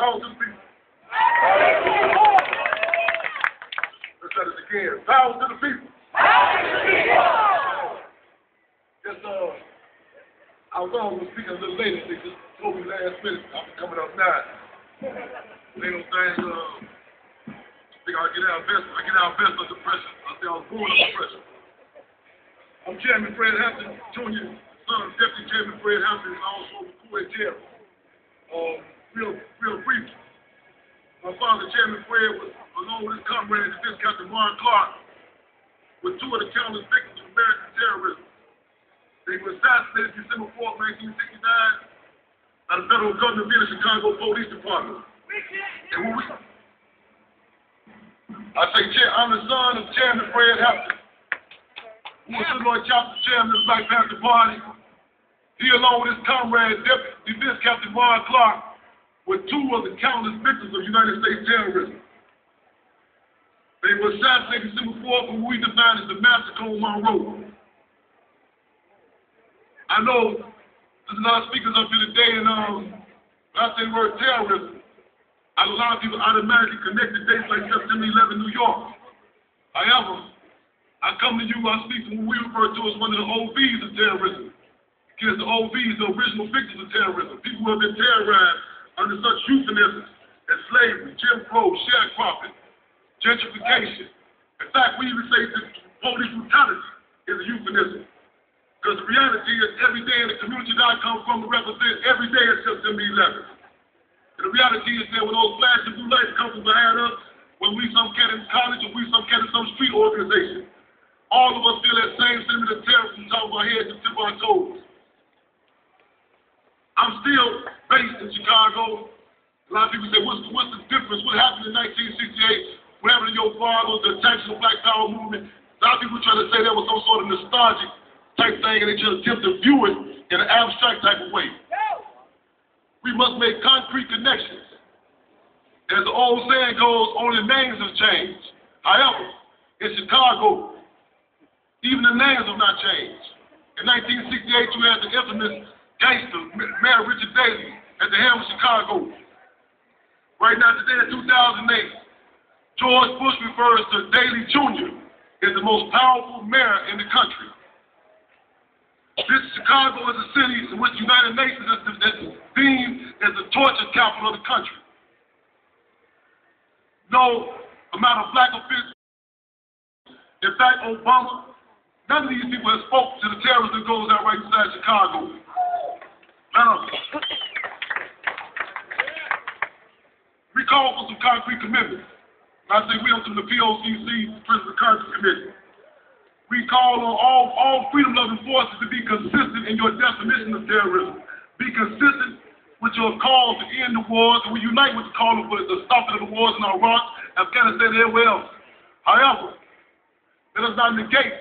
Power to the people. Let's try this again. Power to the people. Yes, I was almost speaking a little later. They just told me last minute. I'll be coming up now. Ain't no thing. I think I'll get our best. I get our best under pressure. I say I was born under pressure. I'm Chairman Fred Hampton Jr., son of Deputy Chairman Fred Hampton, and also Kool-Aid Chair. Real brief. My father, Chairman Fred, was along with his comrades, this Captain Warren Clark, with two of the countless victims of American terrorism. They were assassinated December 4th, 1969, by the federal government via the Chicago Police Department. And when I'm the son of Chairman Fred Hampton, who was Illinois Chapter Chairman of the Black Panther Party. He, along with his comrade, Deputy Defense Captain Warren Clark, were two of the countless victims of United States terrorism. They were assassinated December 4th, what we define as the massacre on Monroe. I know there's a lot of speakers up here today, and when I say the word terrorism, a lot of people automatically connect to dates like September 11, New York. However, I come to you, I speak to what we refer to as one of the OVs of terrorism. Because the OVs, the original victims of terrorism, people who have been terrorized under such euphemisms as slavery, Jim Crow, sharecropping, gentrification. In fact, we even say that police brutality is a euphemism. Because the reality is every day in the community that I come from to represent, every day is September 11th. And the reality is that when those flashing blue lights come from behind us, when we some cat in college or we some cat in some street organization, all of us feel that same sentiment of terror from the top of our heads to the tip of our toes. I'm still based in Chicago. A lot of people say, what's the difference? What happened in 1968? What happened to your father, the attacks of the Black Power movement? A lot of people try to say that was some sort of nostalgic type thing, and they just attempt to view it in an abstract type of way. We must make concrete connections. As the old saying goes, only names have changed. However, in Chicago, even the names have not changed. In 1968, you had the infamous gangster, Mayor Richard Daley, at the helm of Chicago. Right now, today in 2008, George Bush refers to Daley Jr. as the most powerful mayor in the country. This Chicago is a city in which the United Nations is deemed as the torture capital of the country. No amount of black officials, in fact, Obama, none of these people have spoken to the terrorist that goes out right inside Chicago. None of them. We call for some concrete commitments. I say we from the POCC, Prison Conscience Committee. We call on all freedom-loving forces to be consistent in your definition of terrorism. Be consistent with your call to end the wars, and we unite with the call for the stopping of the wars in Iraq, Afghanistan, and everywhere else. However, let us not negate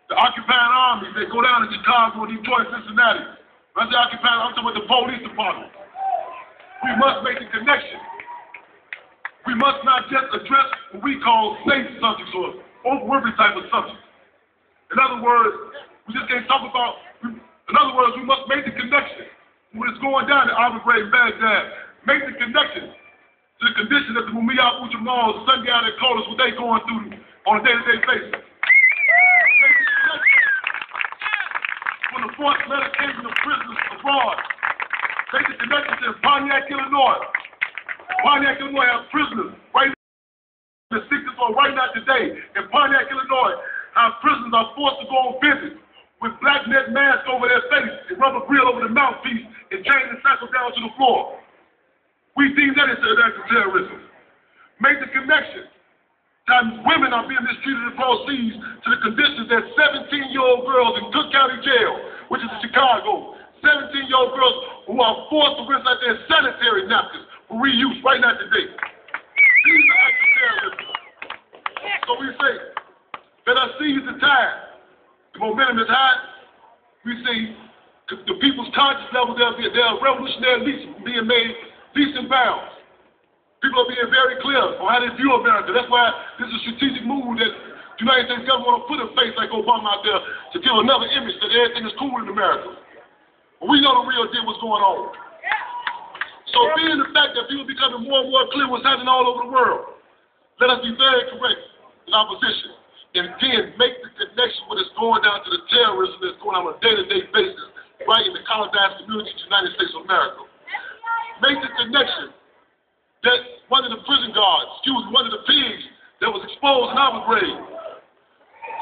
the occupying armies that go down to Chicago, Detroit, Cincinnati. When I say occupying, I'm talking about the police department. We must make the connection. We must not just address what we call safe subjects or over-worthy type of subjects. In other words, we just can't talk about, in other words, we must make the connection to what is going down in Abu Ghraib, Baghdad. Make the connection to the condition that the Mumia Abu Jamal, the Sunday out at Colas, what they going through on a day-to-day basis. Make the connection when the forced medication of prisoners abroad. Make the connection to Pontiac, Illinois. Pontiac, Illinois has prisoners right now, the 64 right now today in Pontiac, Illinois. Our prisoners are forced to go on visits with black net masks over their face and rubber grill over the mouthpiece and chain and shackles down to the floor. We deem that as terrorism. Make the connection. Time women are being mistreated across seas to the conditions that 17-year-old girls in Cook County Jail, which is in Chicago, 17-year-old girls who are forced to rinse out their sanitary napkins for reuse right now today. These are acts of terrorism. So we say, let us seize the time. The momentum is high. We see the people's conscious level, there are revolutionary leaps being made, leaps and bounds. People are being very clear on how they view America. That's why this is a strategic move that the United States government want to put in place like Obama out there to give another image that everything is cool in America. But we know the real deal what's going on. So being the fact that people are becoming more and more clear what's happening all over the world, let us be very correct in our position. And again, make the connection when it's going down to the terrorism that's going on a day-to-day basis, right in the colonized community of the United States of America. Make the connection that one of the prison guards, one of the pigs that was exposed in Abu Ghraib,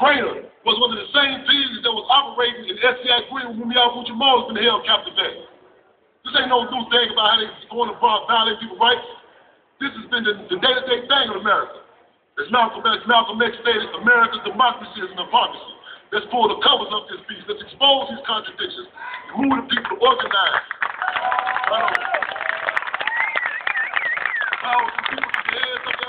Grainer, was one of the same pigs that was operating in SCI Green when Yahoo Jamal has been held captive at. This ain't no new thing about how they going abroad violating people's rights. This has been the day-to-day thing in America. As Malcolm X stated, America's democracy is an hypocrisy. Let's pull the covers up this piece. Let's expose these contradictions and move the people to organize. People put their hands up